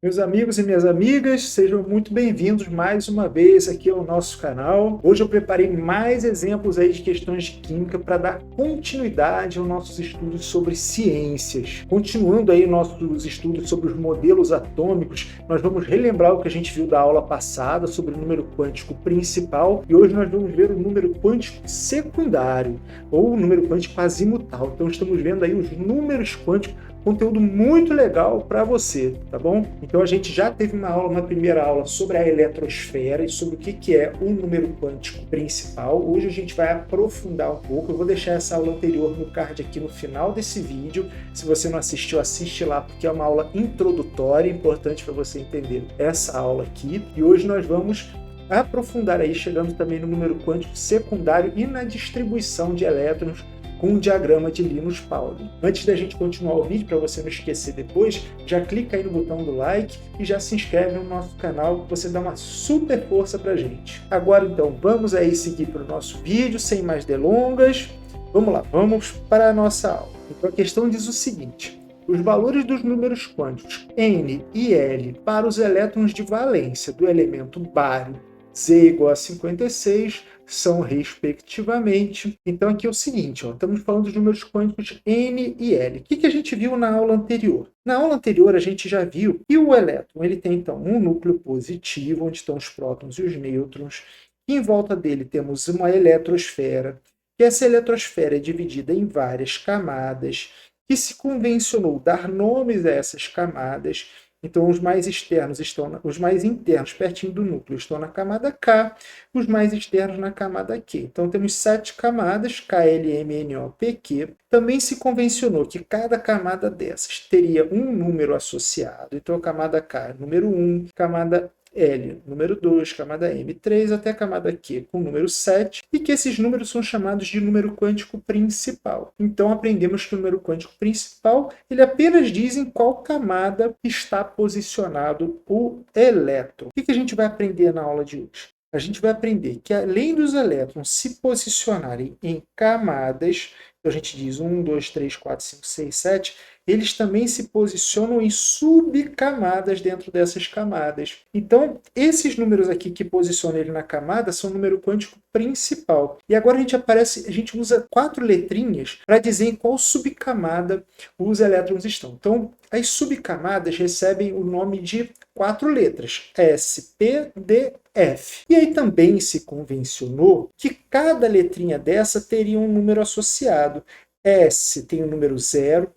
Meus amigos e minhas amigas, sejam muito bem-vindos mais uma vez aqui ao nosso canal. Hoje eu preparei mais exemplos aí de questões de química para dar continuidade aos nossos estudos sobre ciências. Continuando aí nossos estudos sobre os modelos atômicos, nós vamos relembrar o que a gente viu da aula passada sobre o número quântico principal e hoje nós vamos ver o número quântico secundário, ou o número quântico azimutal. Então estamos vendo aí os números quânticos, conteúdo muito legal para você, tá bom? Então a gente já teve uma primeira aula sobre a eletrosfera e sobre o que é o número quântico principal. Hoje a gente vai aprofundar um pouco. Eu vou deixar essa aula anterior no card aqui no final desse vídeo. Se você não assistiu, assiste lá, porque é uma aula introdutória, importante para você entender essa aula aqui. E hoje nós vamos aprofundar aí, chegando também no número quântico secundário e na distribuição de elétrons com um diagrama de Linus Pauling. Antes da gente continuar o vídeo, para você não esquecer depois, já clica aí no botão do like e já se inscreve no nosso canal, que você dá uma super força pra gente. Agora então, vamos aí seguir para o nosso vídeo, sem mais delongas. Vamos lá, vamos para a nossa aula. Então a questão diz o seguinte: os valores dos números quânticos N e L para os elétrons de valência do elemento bário Z igual a 56 são respectivamente. Então aqui é o seguinte, estamos falando dos números quânticos N e L. O que a gente viu na aula anterior? Na aula anterior a gente já viu que o elétron ele tem então um núcleo positivo, onde estão os prótons e os nêutrons, e em volta dele temos uma eletrosfera, e essa eletrosfera é dividida em várias camadas, que se convencionou dar nomes a essas camadas. Então, os mais internos, pertinho do núcleo, estão na camada K, os mais externos na camada Q. Então, temos 7 camadas, K, L, M, N, O, P, Q. Também se convencionou que cada camada dessas teria um número associado. Então, a camada K é número 1, camada L, número 2, camada M, 3, até a camada Q com o número 7, e que esses números são chamados de número quântico principal. Então aprendemos que o número quântico principal ele apenas diz em qual camada está posicionado o elétron. O que a gente vai aprender na aula de hoje? A gente vai aprender que além dos elétrons se posicionarem em camadas, então a gente diz 1, 2, 3, 4, 5, 6, 7, eles também se posicionam em subcamadas dentro dessas camadas. Então, esses números aqui que posicionam ele na camada são o número quântico principal. E agora a gente usa 4 letrinhas para dizer em qual subcamada os elétrons estão. Então, as subcamadas recebem o nome de 4 letras, S, P, D, F. E aí também se convencionou que cada letrinha dessa teria um número associado. S tem o número 0,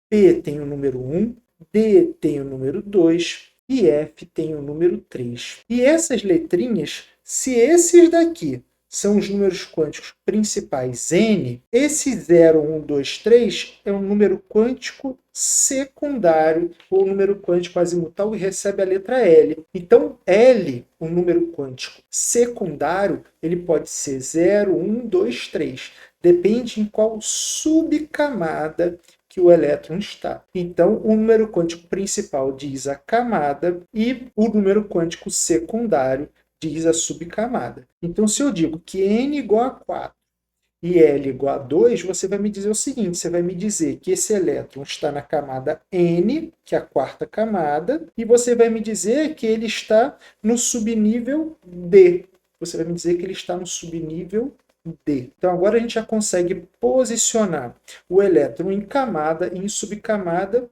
P tem o número 1, D tem o número 2 e F tem o número 3. E essas letrinhas, se esses daqui são os números quânticos principais N, esse 0, 1, 2, 3 é um número quântico secundário, ou número quântico azimutal, e recebe a letra L. Então, L, um número quântico secundário, ele pode ser 0, 1, 2, 3. Depende em qual subcamada que o elétron está. Então, o número quântico principal diz a camada e o número quântico secundário diz a subcamada. Então, se eu digo que N igual a 4 e L igual a 2, você vai me dizer o seguinte, você vai me dizer que esse elétron está na camada N, que é a quarta camada, e você vai me dizer que ele está no subnível D. Você vai me dizer que ele está no subnível D. Então agora a gente já consegue posicionar o elétron em camada e em subcamada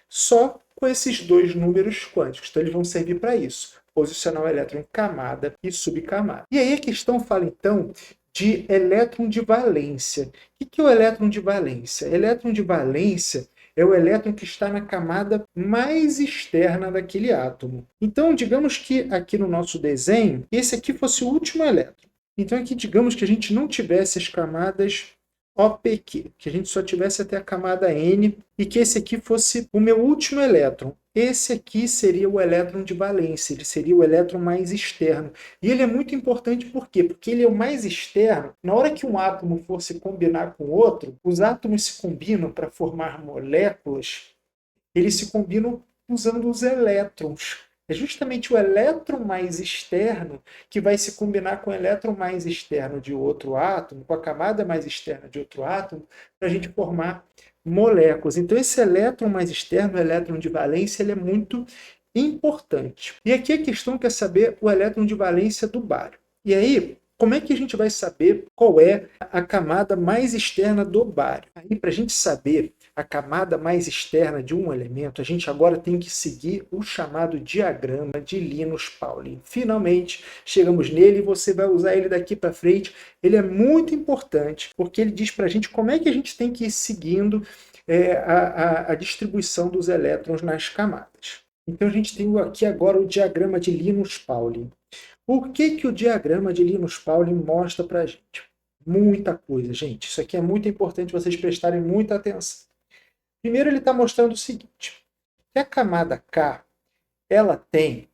só com esses 2 números quânticos. Então eles vão servir para isso, posicionar o elétron em camada e subcamada. E aí a questão fala então de elétron de valência. O que é o elétron de valência? Elétron de valência é o elétron que está na camada mais externa daquele átomo. Então digamos que aqui no nosso desenho, esse aqui fosse o último elétron. Então aqui digamos que a gente não tivesse as camadas OPQ, que a gente só tivesse até a camada N e que esse aqui fosse o meu último elétron. Esse aqui seria o elétron de valência, ele seria o elétron mais externo. E ele é muito importante por quê? Porque ele é o mais externo. Na hora que um átomo for se combinar com outro, os átomos se combinam para formar moléculas, eles se combinam usando os elétrons. É justamente o elétron mais externo que vai se combinar com o elétron mais externo de outro átomo, com a camada mais externa de outro átomo, para a gente formar moléculas. Então, esse elétron mais externo, o elétron de valência, ele é muito importante. E aqui a questão quer saber o elétron de valência do bário. E aí, como é que a gente vai saber qual é a camada mais externa do bário? Aí, para a gente saber a camada mais externa de um elemento, a gente agora tem que seguir o chamado diagrama de Linus-Pauling. Finalmente, chegamos nele e você vai usar ele daqui para frente. Ele é muito importante, porque ele diz para a gente como é que a gente tem que ir seguindo a distribuição dos elétrons nas camadas. Então, a gente tem aqui agora o diagrama de Linus-Pauling. O que o diagrama de Linus-Pauling mostra para a gente? Muita coisa, gente. Isso aqui é muito importante vocês prestarem muita atenção. Primeiro, ele está mostrando o seguinte, que a camada K, ela tem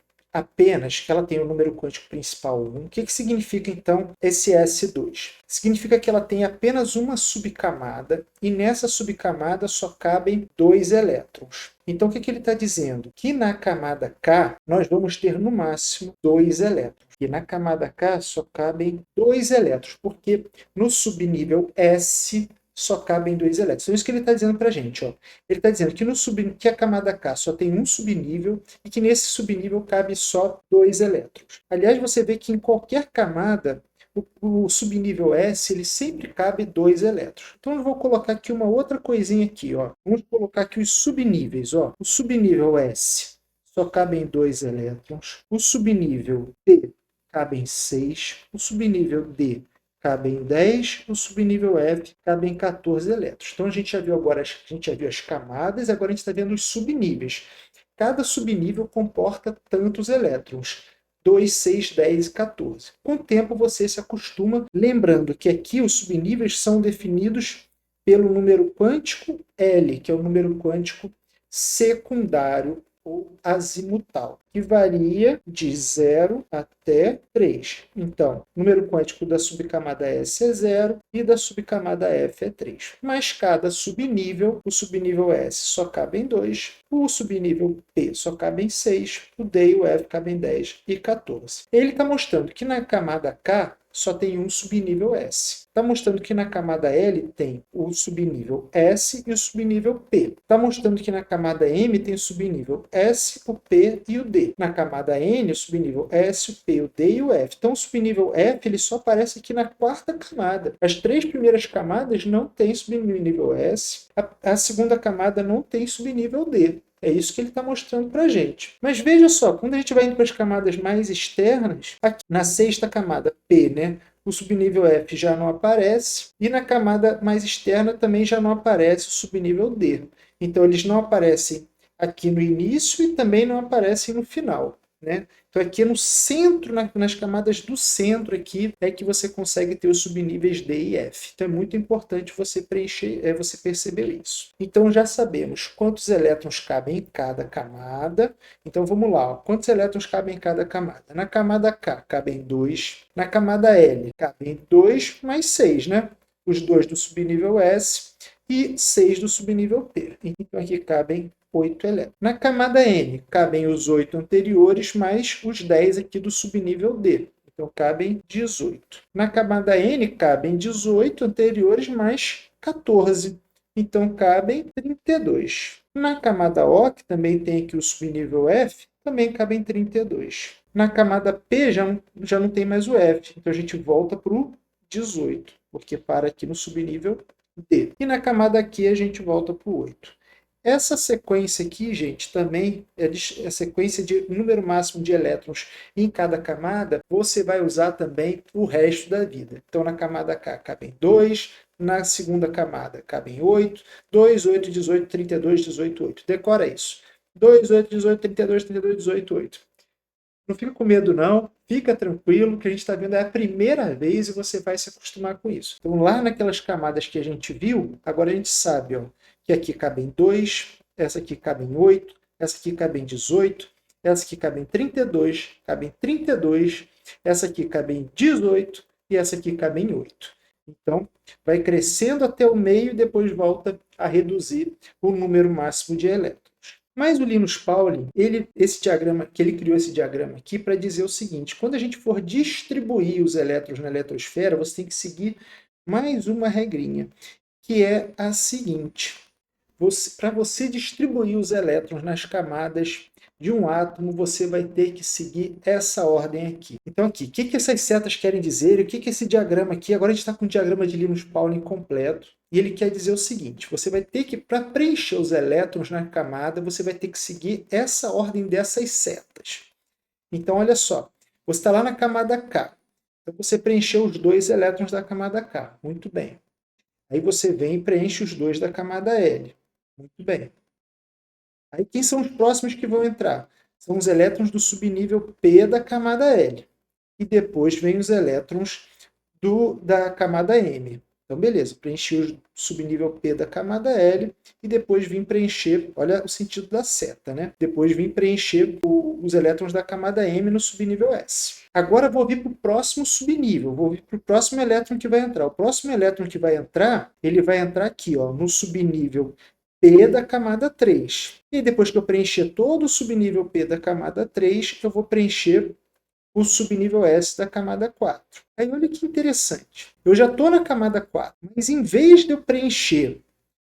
o número quântico principal 1. O que significa, então, esse S2? Significa que ela tem apenas uma subcamada, e nessa subcamada só cabem 2 elétrons. Então, o que ele está dizendo? Que na camada K, nós vamos ter, no máximo, 2 elétrons. E na camada K só cabem 2 elétrons, porque no subnível S só cabem 2 elétrons. Então, isso que ele está dizendo para a gente. Ó. Ele está dizendo que a camada K só tem um subnível e que nesse subnível cabe só 2 elétrons. Aliás, você vê que em qualquer camada, o subnível S ele sempre cabe 2 elétrons. Então, eu vou colocar aqui uma outra coisinha aqui. Ó. Vamos colocar aqui os subníveis. Ó. O subnível S só cabem 2 elétrons. O subnível P cabem 6. O subnível D cabem 10, o subnível F cabem 14 elétrons. Então a gente já viu agora, as camadas, agora a gente está vendo os subníveis. Cada subnível comporta tantos elétrons. 2, 6, 10 e 14. Com o tempo você se acostuma, lembrando que aqui os subníveis são definidos pelo número quântico L, que é o número quântico secundário ou azimutal, que varia de 0 até 3. Então, o número quântico da subcamada S é 0 e da subcamada F é 3. Mas cada subnível, o subnível S só cabe em 2, o subnível P só cabe em 6, o D e o F cabem em 10 e 14. Ele está mostrando que na camada K só tem um subnível S. Está mostrando que na camada L tem o subnível S e o subnível P. Está mostrando que na camada M tem o subnível S, o P e o D. Na camada N, o subnível S, o P, o D e o F. Então, o subnível F ele só aparece aqui na quarta camada. As 3 primeiras camadas não têm subnível S. A segunda camada não tem subnível D. É isso que ele está mostrando para a gente. Mas veja só, quando a gente vai indo para as camadas mais externas, aqui na sexta camada P, né, o subnível F já não aparece, e na camada mais externa também já não aparece o subnível D. Então, eles não aparecem aqui no início e também não aparecem no final. Né? Então, aqui no centro, nas camadas do centro aqui, é que você consegue ter os subníveis D e F. Então, é muito importante você você perceber isso. Então, já sabemos quantos elétrons cabem em cada camada. Então, vamos lá. Ó. Quantos elétrons cabem em cada camada? Na camada K, cabem 2. Na camada L, cabem 2 mais 6, né? Os 2 do subnível S e 6 do subnível P. Então, aqui cabem 8 elétrons. Na camada N, cabem os 8 anteriores, mais os 10 aqui do subnível D. Então, cabem 18. Na camada N, cabem 18 anteriores, mais 14. Então, cabem 32. Na camada O, que também tem aqui o subnível F, também cabem 32. Na camada P, já não tem mais o F. Então, a gente volta para o 18, porque para aqui no subnível D. E na camada Q, a gente volta para o 8. Essa sequência aqui, gente, também é a sequência de número máximo de elétrons em cada camada, você vai usar também o resto da vida. Então, na camada K cabem 2, na segunda camada cabem 8, 2, 8, 18, 32, 18, 8. Decora isso. 2, 8, 18, 32, 32, 18, 8. Não fica com medo, não. Fica tranquilo, que a gente está vendo é a primeira vez e você vai se acostumar com isso. Então, lá naquelas camadas que a gente viu, agora a gente sabe, ó, que aqui cabem 2, essa aqui cabem 8, essa aqui cabem 18, essa aqui cabem 32, cabem 32, essa aqui cabem 18 e essa aqui cabem 8. Então, vai crescendo até o meio e depois volta a reduzir o número máximo de elétrons. Mas o Linus Pauling, ele criou esse diagrama aqui para dizer o seguinte: quando a gente for distribuir os elétrons na eletrosfera, você tem que seguir mais uma regrinha, que é a seguinte: para você distribuir os elétrons nas camadas de um átomo, você vai ter que seguir essa ordem aqui. Então aqui, o que essas setas querem dizer? E o que esse diagrama aqui? Agora a gente está com o diagrama de Linus-Pauling completo. E ele quer dizer o seguinte, você vai ter que, para preencher os elétrons na camada, você vai ter que seguir essa ordem dessas setas. Então olha só, você está lá na camada K. Então você preencheu os 2 elétrons da camada K. Muito bem. Aí você vem e preenche os 2 da camada L. Muito bem. Aí quem são os próximos que vão entrar? São os elétrons do subnível P da camada L. E depois vem os elétrons da camada M. Então, beleza, preenchi o subnível P da camada L e depois vim preencher, olha o sentido da seta, né? Depois vim preencher os elétrons da camada M no subnível S. Agora vou vir para o próximo subnível, vou vir para o próximo elétron que vai entrar. O próximo elétron que vai entrar, ele vai entrar aqui, ó, no subnível P da camada 3. E depois que eu preencher todo o subnível P da camada 3, eu vou preencher o subnível S da camada 4. Aí olha que interessante. Eu já estou na camada 4, mas em vez de eu preencher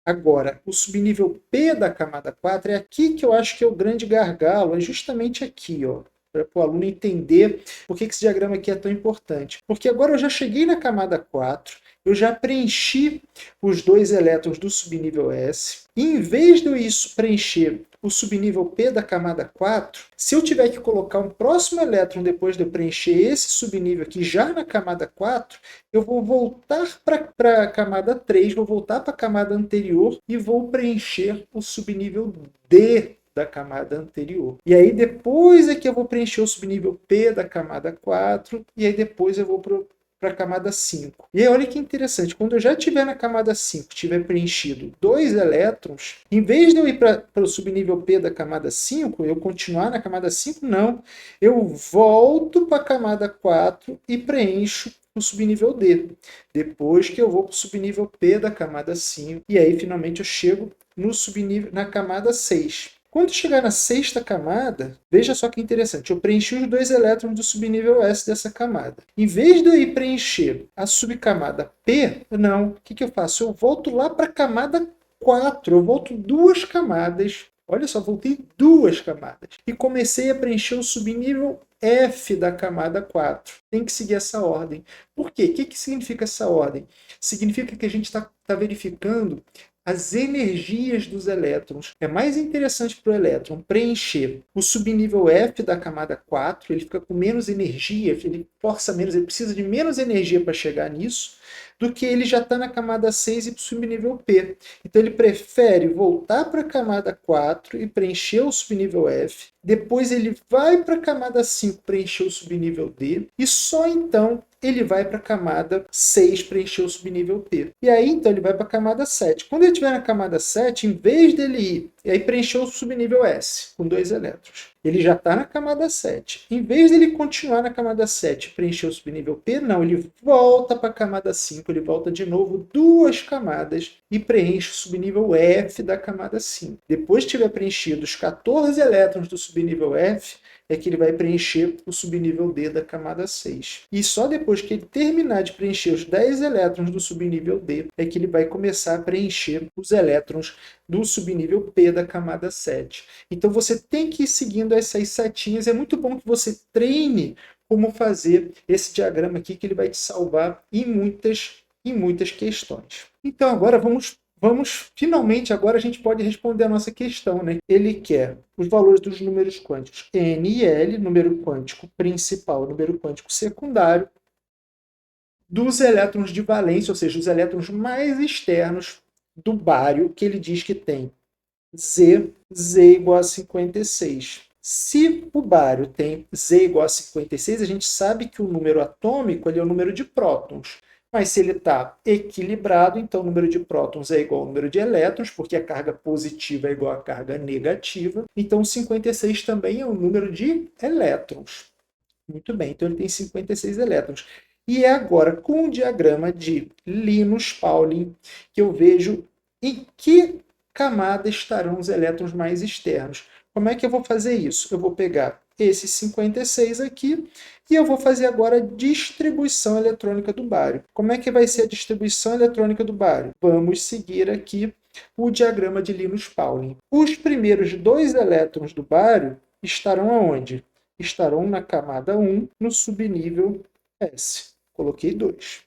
agora o subnível P da camada 4, é aqui que eu acho que é o grande gargalo, é justamente aqui, ó, para o aluno entender por que esse diagrama aqui é tão importante. Porque agora eu já cheguei na camada 4, eu já preenchi os 2 elétrons do subnível S, e em vez de eu preencher o subnível P da camada 4, se eu tiver que colocar um próximo elétron depois de eu preencher esse subnível aqui já na camada 4, eu vou voltar para a camada 3, vou voltar para a camada anterior e vou preencher o subnível D da camada anterior. E aí depois é que eu vou preencher o subnível P da camada 4, e aí depois eu vou para a camada 5. E aí olha que interessante, quando eu já estiver na camada 5, tiver preenchido 2 elétrons, em vez de eu ir para o subnível P da camada 5, eu continuar na camada 5, não. Eu volto para a camada 4 e preencho o subnível D. Depois que eu vou para o subnível P da camada 5, e aí finalmente eu chego no subnível, na camada 6. Quando chegar na 6ª camada, veja só que interessante, eu preenchi os 2 elétrons do subnível S dessa camada. Em vez de eu ir preencher a subcamada P, não, o que eu faço? Eu volto lá para a camada 4, eu volto 2 camadas, olha só, voltei 2 camadas, e comecei a preencher o subnível F da camada 4. Tem que seguir essa ordem. Por quê? O que significa essa ordem? Significa que a gente está verificando as energias dos elétrons. É mais interessante para o elétron preencher o subnível F da camada 4, ele fica com menos energia, ele força menos, ele precisa de menos energia para chegar nisso, do que ele já está na camada 6 e para o subnível P. Então ele prefere voltar para a camada 4 e preencher o subnível F, depois ele vai para a camada 5 preencher o subnível D, e só então ele vai para a camada 6 preencher o subnível P. E aí, então, ele vai para a camada 7. Quando ele estiver na camada 7, em vez dele ir e aí preencher o subnível S com 2 elétrons, ele já está na camada 7. Em vez dele continuar na camada 7 e preencher o subnível P, não, ele volta para a camada 5, ele volta de novo 2 camadas e preenche o subnível F da camada 5. Depois de tiver preenchido os 14 elétrons do subnível F, é que ele vai preencher o subnível D da camada 6. E só depois que ele terminar de preencher os 10 elétrons do subnível D, é que ele vai começar a preencher os elétrons do subnível P da camada 7. Então você tem que ir seguindo essas setinhas. É muito bom que você treine como fazer esse diagrama aqui, que ele vai te salvar em muitas questões. Então agora vamos finalmente, agora a gente pode responder a nossa questão, né? Ele quer os valores dos números quânticos N e L, número quântico principal, número quântico secundário, dos elétrons de valência, ou seja, os elétrons mais externos do bário, que ele diz que tem Z igual a 56. Se o bário tem Z igual a 56, a gente sabe que o número atômico é o número de prótons. Mas se ele está equilibrado, então o número de prótons é igual ao número de elétrons, porque a carga positiva é igual à carga negativa. Então 56 também é o número de elétrons. Muito bem, então ele tem 56 elétrons. E é agora com o diagrama de Linus-Pauling que eu vejo em que camada estarão os elétrons mais externos. Como é que eu vou fazer isso? Eu vou pegar esses 56 aqui e eu vou fazer agora a distribuição eletrônica do bário. Como é que vai ser a distribuição eletrônica do bário? Vamos seguir aqui o diagrama de Linus-Pauling. Os primeiros 2 elétrons do bário estarão aonde? Estarão na camada 1, no subnível S. Coloquei 2.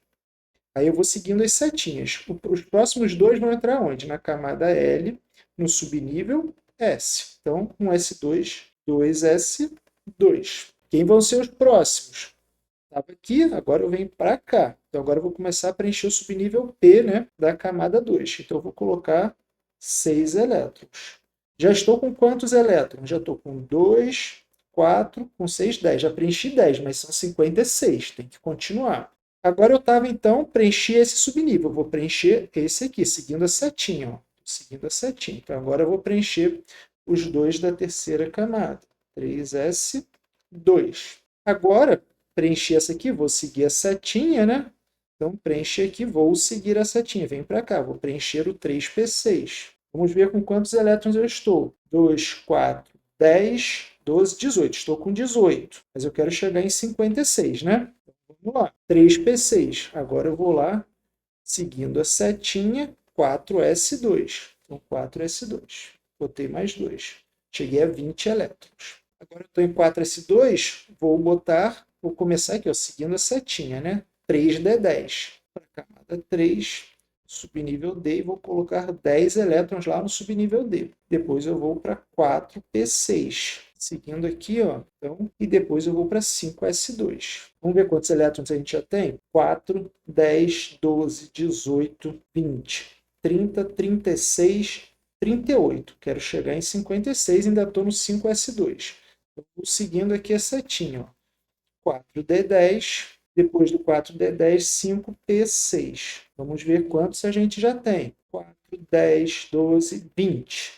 Aí eu vou seguindo as setinhas. Os próximos 2 vão entrar onde? Na camada L, no subnível S. Então, um S2, 2S2. Quem vão ser os próximos? Estava aqui, agora eu venho para cá. Então, agora eu vou começar a preencher o subnível P, né, da camada 2. Então, eu vou colocar 6 elétrons. Já estou com quantos elétrons? Já estou com 2, 4, com 6, 10. Já preenchi 10, mas são 56. Tem que continuar. Agora eu estava, então, preenchi esse subnível. Eu vou preencher esse aqui, seguindo a setinha. Ó. Seguindo a setinha. Então, agora eu vou preencher os 2 da terceira camada. 3S2. Agora, preenchi essa aqui, vou seguir a setinha, né? Então, preenchi aqui, vou seguir a setinha. Vem para cá, vou preencher o 3P6. Vamos ver com quantos elétrons eu estou. 2, 4, 10, 12, 18. Estou com 18, mas eu quero chegar em 56, né? Então, vamos lá. 3P6. Agora eu vou lá, seguindo a setinha, 4S2. Então, 4S2. Botei mais 2. Cheguei a 20 elétrons. Agora eu estou em 4S2, vou começar aqui, ó, seguindo a setinha, né? 3D10. Para a camada 3, subnível D, e vou colocar 10 elétrons lá no subnível D. Depois eu vou para 4P6, seguindo aqui, ó. Então, e depois eu vou para 5S2. Vamos ver quantos elétrons a gente já tem? 4, 10, 12, 18, 20, 30, 36, 38. Quero chegar em 56, ainda estou no 5S2. Eu vou seguindo aqui a setinha, ó. 4D10, depois do 4D10, 5P6. Vamos ver quantos a gente já tem. 4, 10, 12, 20,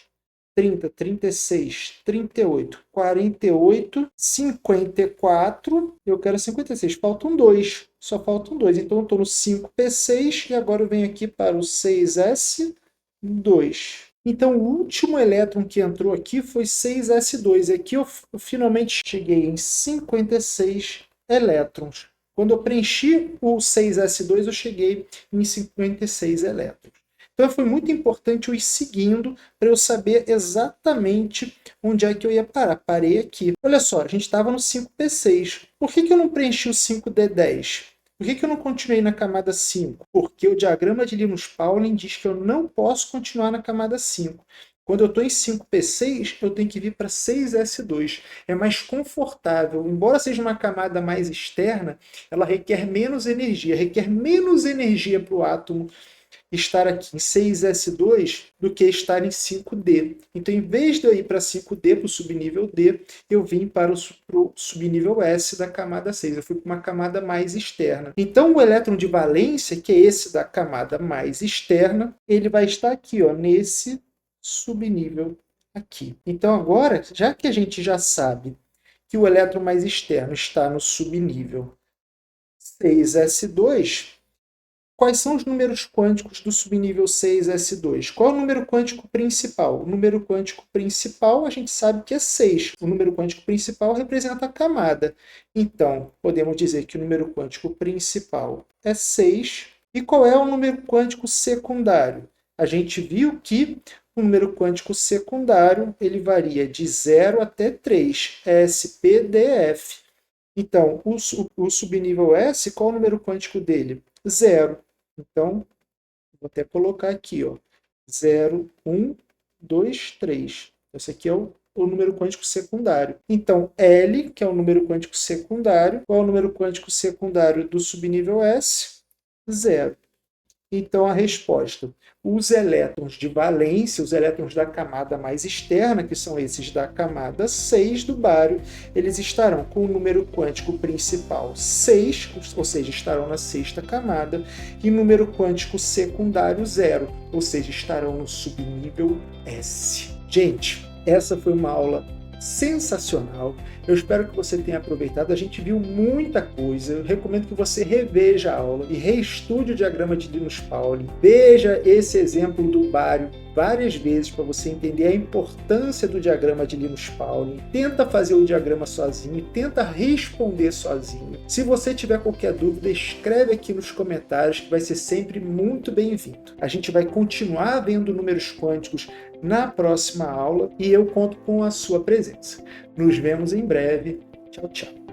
30, 36, 38, 48, 54. Eu quero 56. Faltam 2. Só faltam 2. Então eu estou no 5P6 e agora eu venho aqui para o 6S2. Então, o último elétron que entrou aqui foi 6S2. Aqui eu finalmente cheguei em 56 elétrons. Quando eu preenchi o 6S2, eu cheguei em 56 elétrons. Então, foi muito importante eu ir seguindo para eu saber exatamente onde é que eu ia parar. Parei aqui. Olha só, a gente estava no 5P6. Por que eu não preenchi o 5D10? Por que eu não continuei na camada 5? Porque o diagrama de Linus-Pauling diz que eu não posso continuar na camada 5. Quando eu estou em 5P6, eu tenho que vir para 6S2. É mais confortável. Embora seja uma camada mais externa, ela requer menos energia. Requer menos energia para o átomo estar aqui em 6S2 do que estar em 5D. Então, em vez de eu ir para 5D, para o subnível D, eu vim para o subnível S da camada 6. Eu fui para uma camada mais externa. Então, o elétron de valência, que é esse da camada mais externa, ele vai estar aqui, ó, nesse subnível aqui. Então, agora, já que a gente já sabe que o elétron mais externo está no subnível 6S2, quais são os números quânticos do subnível 6S2? Qual é o número quântico principal? O número quântico principal a gente sabe que é 6. O número quântico principal representa a camada. Então, podemos dizer que o número quântico principal é 6. E qual é o número quântico secundário? A gente viu que o número quântico secundário ele varia de 0 até 3, SPDF. Então, o subnível S, qual é o número quântico dele? 0. Então, vou até colocar aqui, ó, 0, 1, 2, 3. Esse aqui é o número quântico secundário. Então, L, que é o número quântico secundário, qual é o número quântico secundário do subnível S? 0. Então, a resposta, os elétrons de valência, os elétrons da camada mais externa, que são esses da camada 6 do bário, eles estarão com o número quântico principal 6, ou seja, estarão na sexta camada, e número quântico secundário 0, ou seja, estarão no subnível S. Gente, essa foi uma aula sensacional. Eu espero que você tenha aproveitado. A gente viu muita coisa. Eu recomendo que você reveja a aula e reestude o diagrama de Linus-Pauling. Veja esse exemplo do bário várias vezes para você entender a importância do diagrama de Linus-Pauling. Tenta fazer o diagrama sozinho, tenta responder sozinho. Se você tiver qualquer dúvida, escreve aqui nos comentários que vai ser sempre muito bem-vindo. A gente vai continuar vendo números quânticos na próxima aula e eu conto com a sua presença. Nos vemos em breve. Tchau, tchau.